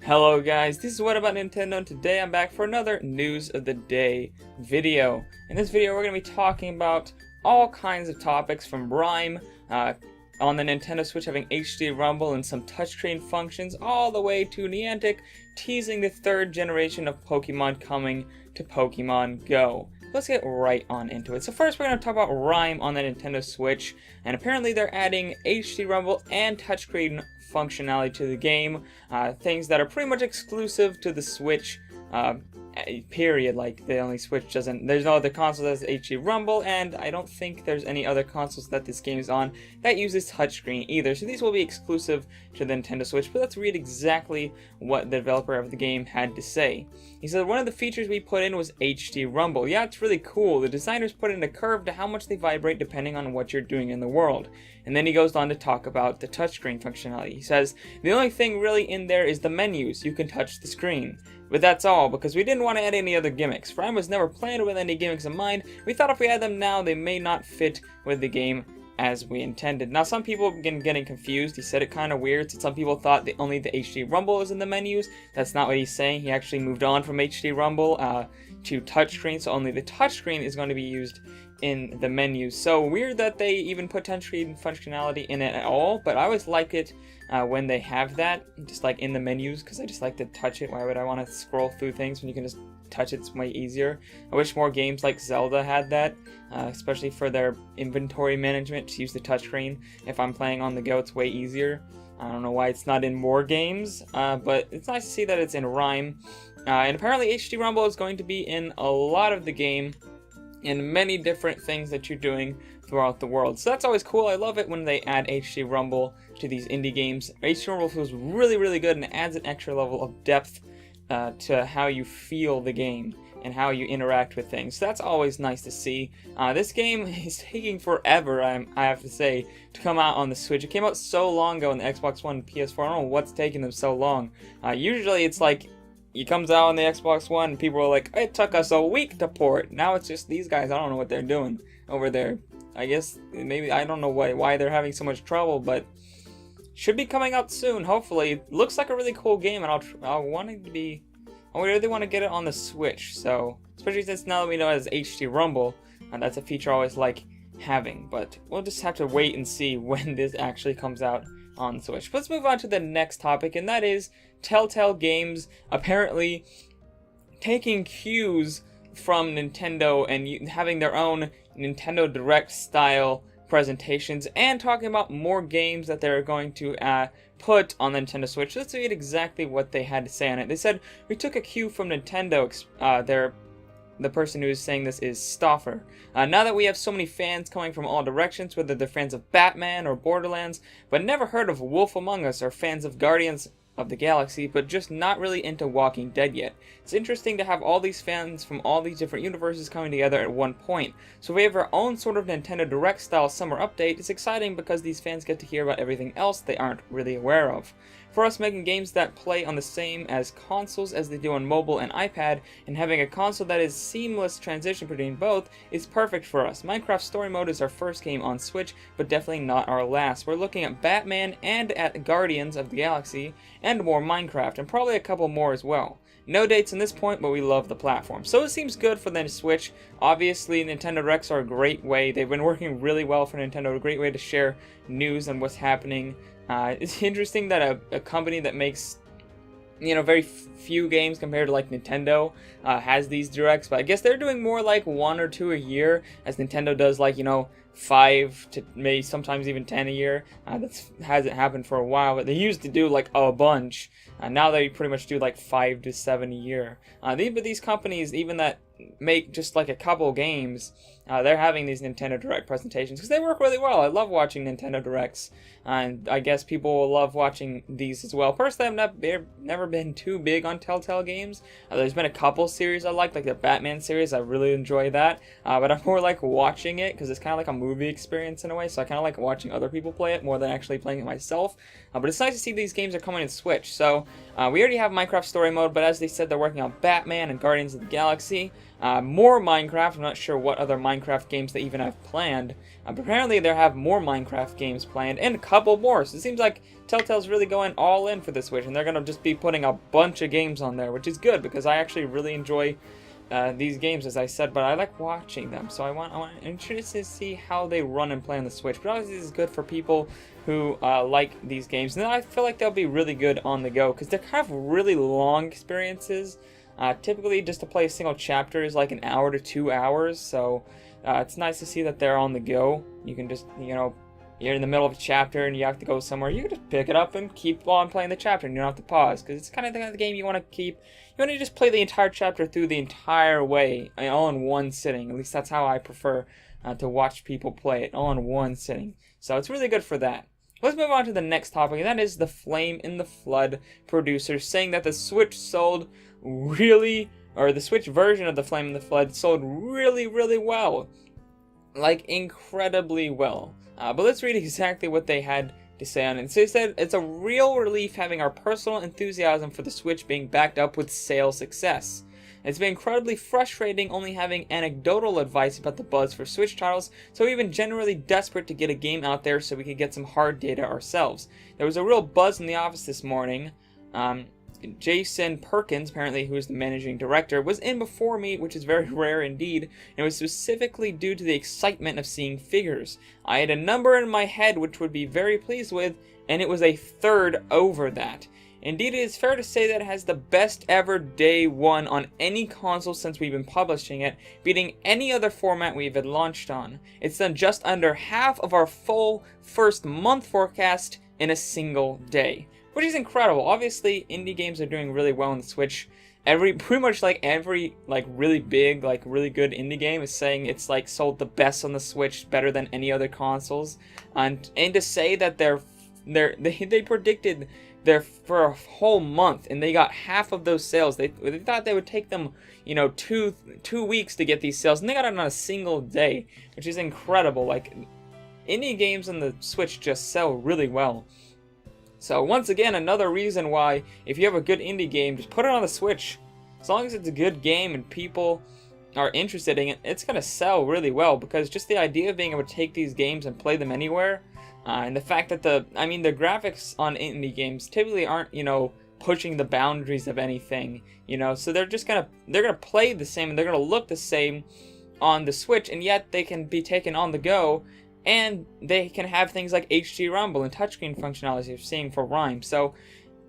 Hello guys, this is What About Nintendo, and today I'm back for another News of the Day video. In this video we're going to be talking about all kinds of topics from Rime, on the Nintendo Switch having HD Rumble and some touchscreen functions, all the way to Niantic teasing the third generation of Pokemon coming to Pokemon Go. Let's get right on into it. So first we're going to talk about Rime on the Nintendo Switch, and apparently they're adding HD Rumble and touchscreen functionality to the game, things that are pretty much exclusive to the Switch, period. Like, the only Switch doesn't, there's no other console that has HD Rumble, and I don't think there's any other consoles that this game is on that uses touchscreen either, so these will be exclusive to the Nintendo Switch. But let's read exactly what the developer of the game had to say. He said, one of the features we put in was HD Rumble. Yeah, it's really cool. The designers put in a curve to how much they vibrate depending on what you're doing in the world. And then he goes on to talk about the touchscreen functionality. He says, the only thing really in there is the menus. You can touch the screen. But that's all, because we didn't want to add any other gimmicks. Rime was never planned with any gimmicks in mind. We thought if we add them now, they may not fit with the game as we intended. Now, some people have been getting confused. He said it kind of weird. So some people thought that only the HD Rumble was in the menus. That's not what he's saying. He actually moved on from HD Rumble to touchscreen, so only the touchscreen is going to be used in the menus. So weird that they even put touchscreen functionality in it at all, but I always like it when they have that, just like in the menus, because I just like to touch it. Why would I want to scroll through things when you can just touch it? It's way easier. I wish more games like Zelda had that, especially for their inventory management, to use the touchscreen. If I'm playing on the go, it's way easier. I don't know why it's not in more games, but it's nice to see that it's in Rime. And apparently HD Rumble is going to be in a lot of the game, in many different things that you're doing throughout the world. So that's always cool. I love it when they add HD Rumble to these indie games. HD Rumble feels really, really good, and it adds an extra level of depth to how you feel the game and how you interact with things. So that's always nice to see. This game is taking forever, I have to say, to come out on the Switch. It came out so long ago on the Xbox One and PS4. I don't know what's taking them so long. Usually it's like, it comes out on the Xbox One and people are like, it took us a week to port. Now it's just these guys, I don't know what they're doing over there. I guess, maybe, I don't know why they're having so much trouble, but should be coming out soon, hopefully. It looks like a really cool game, and I really want to get it on the Switch, so, especially since now that we know it has HD Rumble, and that's a feature I always like having, but we'll just have to wait and see when this actually comes out on the Switch. But let's move on to the next topic, and that is Telltale Games apparently taking cues from Nintendo and having their own Nintendo Direct style presentations, and talking about more games that they're going to put on the Nintendo Switch. Let's read exactly what they had to say on it. They said, we took a cue from Nintendo. The person who is saying this is Stoffer. Now that we have so many fans coming from all directions, whether they're fans of Batman or Borderlands, but never heard of Wolf Among Us, or fans of Guardians of the Galaxy, but just not really into Walking Dead yet. It's interesting to have all these fans from all these different universes coming together at one point. So we have our own sort of Nintendo Direct style summer update. It's exciting because these fans get to hear about everything else they aren't really aware of. For us, making games that play on the same as consoles as they do on mobile and iPad, and having a console that is seamless transition between both, is perfect for us. Minecraft Story Mode is our first game on Switch, but definitely not our last. We're looking at Batman and at Guardians of the Galaxy, and more Minecraft, and probably a couple more as well. No dates in this point, but we love the platform. So it seems good for the Switch. Obviously, Nintendo Directs are a great way. They've been working really well for Nintendo, a great way to share news on what's happening. It's interesting that a company that makes, very few games compared to like Nintendo has these directs, but I guess they're doing more like 1 or 2 a year, as Nintendo does like, 5 to maybe sometimes even 10 a year. That hasn't happened for a while, but they used to do like a bunch. Now they pretty much do like 5 to 7 a year. But these companies, even that make just like a couple games, they're having these Nintendo Direct presentations because they work really well. I love watching Nintendo Directs, and I guess people will love watching these as well. Personally, I've never been too big on Telltale games. There's been a couple series I like the Batman series. I really enjoy that, but I'm more like watching it because it's kind of like a movie experience in a way, so I kind of like watching other people play it more than actually playing it myself. But it's nice to see these games are coming to Switch. So we already have Minecraft Story Mode, but as they said, they're working on Batman and Guardians of the Galaxy. more Minecraft. I'm not sure what other Minecraft games they even have planned, but apparently they have more Minecraft games planned, and a couple more. So it seems like Telltale's really going all in for the Switch, and they're going to just be putting a bunch of games on there, which is good, because I actually really enjoy these games, as I said, but I like watching them, so I'm interested to see how they run and play on the Switch. But obviously this is good for people who like these games, and I feel like they'll be really good on the go, because they're kind of really long experiences. Typically just to play a single chapter is like an hour to 2 hours, so it's nice to see that they're on the go. You can just, you know, you're in the middle of a chapter and you have to go somewhere, you can just pick it up and keep on playing the chapter, and you don't have to pause, because it's kind of the kind of game you want to keep. You want to just play the entire chapter through the entire way, all in one sitting. At least that's how I prefer to watch people play it, all in one sitting. So it's really good for that. Let's move on to the next topic, and that is the Flame in the Flood producers saying that the Switch sold really, or the Switch version of the Flame in the Flood sold really, really well. Like, incredibly well. But let's read exactly what they had to say on it. So they said, it's a real relief having our personal enthusiasm for the Switch being backed up with sales success. It's been incredibly frustrating only having anecdotal advice about the buzz for Switch titles, so we've been generally desperate to get a game out there so we could get some hard data ourselves. There was a real buzz in the office this morning. Jason Perkins, apparently, who is the managing director, was in before me, which is very rare indeed, and it was specifically due to the excitement of seeing figures. I had a number in my head which would be very pleased with, and it was a third over that. Indeed, it is fair to say that it has the best ever day one on any console since we've been publishing it, beating any other format we've had launched on. It's done just under half of our full first month forecast in a single day, which is incredible. Obviously, indie games are doing really well on the Switch. Pretty much every really big, really good indie game is saying it's sold the best on the Switch, better than any other consoles. And to say that they predicted for a whole month and they got half of those sales. They thought they would take them, you know, two weeks to get these sales, and they got it on a single day, which is incredible. Like, indie games on the Switch just sell really well. So once again, another reason why, if you have a good indie game, just put it on the Switch. As long as it's a good game and people are interested in it, it's going to sell really well, because just the idea of being able to take these games and play them anywhere, and the fact that the graphics on indie games typically aren't, you know, pushing the boundaries of anything, you know, so they're gonna play the same and they're gonna look the same on the Switch, and yet they can be taken on the go. And they can have things like HD Rumble and touchscreen functionality you're seeing for Rime. So,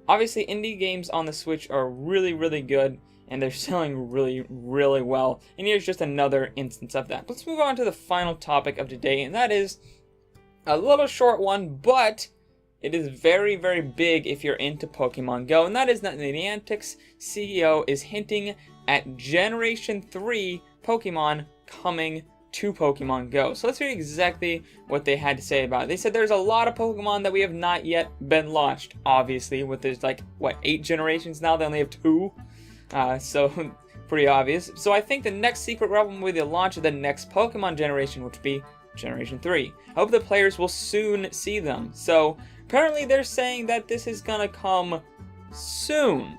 obviously, indie games on the Switch are really, really good, and they're selling really, really well. And here's just another instance of that. Let's move on to the final topic of today, and that is a little short one, but it is very, very big if you're into Pokemon Go. And that is that the Niantic's CEO is hinting at Generation 3 Pokemon coming to Pokemon Go. So let's hear exactly what they had to say about it. They said there's a lot of Pokemon that we have not yet been launched. Obviously, with there's 8 generations now, they only have 2. So pretty obvious. So I think the next secret realm will be the launch of the next Pokemon generation, which would be Generation 3. I hope the players will soon see them. So apparently they're saying that this is gonna come soon.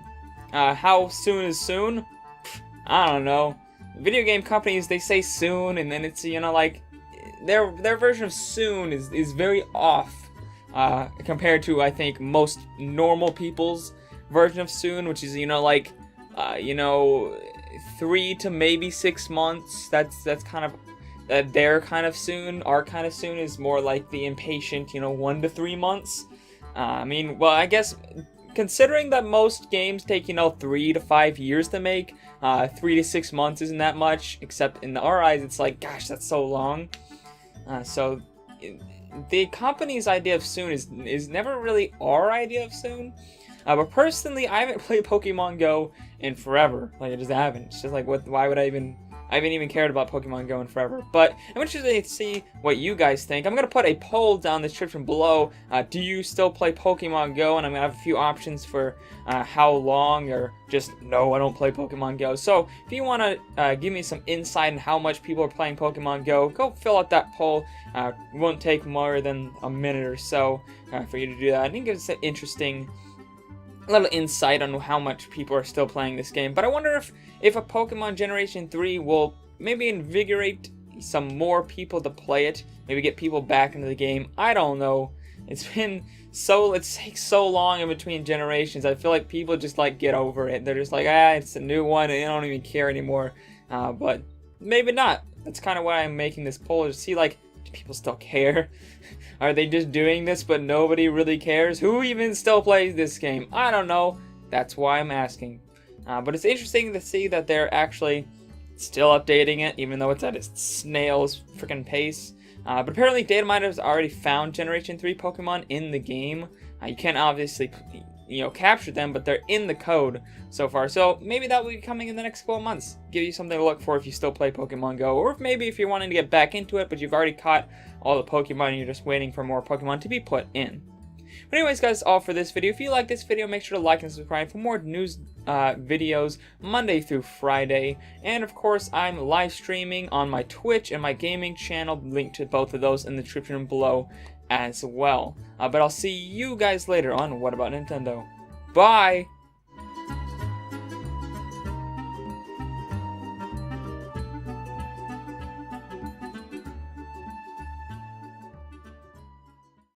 How soon is soon? I don't know. Video game companies, they say soon, and then it's, you know, their version of soon is very off compared to, I think, most normal people's version of soon, which is, you know, 3 to maybe 6 months. That's kind of their kind of soon. Our kind of soon is more like the impatient, you know, 1 to 3 months. Well, I guess considering that most games take, you know, 3 to 5 years to make, 3 to 6 months isn't that much, except in our eyes, it's like, gosh, that's so long. So the company's idea of soon is never really our idea of soon. But personally, I haven't played Pokemon Go in forever. I just haven't. It's just why would I haven't even cared about Pokemon Go in forever. But I'm interested to see what you guys think. I'm going to put a poll down in the description below. Do you still play Pokemon Go? And I'm going to have a few options for how long, or just, no, I don't play Pokemon Go. So if you want to give me some insight on how much people are playing Pokemon Go, go fill out that poll. It won't take more than a minute or so for you to do that. I think it's an interesting a little insight on how much people are still playing this game. But I wonder if a Pokemon Generation 3 will maybe invigorate some more people to play it, maybe get people back into the game. I don't know. It takes so long in between generations. I feel like people just like get over it. They're just like, it's a new one, and they don't even care anymore. But maybe not. That's kind of why I'm making this poll, to see, like, do people still care? Are they just doing this but nobody really cares? Who even still plays this game? I don't know. That's why I'm asking. But it's interesting to see that they're actually still updating it, even though it's at a snail's freaking pace. But apparently data miners already found Generation 3 Pokemon in the game. You can't obviously, capture them, but they're in the code so far. So maybe that will be coming in the next couple of months. Give you something to look for if you still play Pokemon Go. Or maybe if you're wanting to get back into it, but you've already caught all the Pokemon and you're just waiting for more Pokemon to be put in. But anyways, guys, all for this video. If you like this video, make sure to like and subscribe for more news videos Monday through Friday. And of course, I'm live streaming on my Twitch and my gaming channel. Link to both of those in the description below as well. But I'll see you guys later on What About Nintendo. Bye!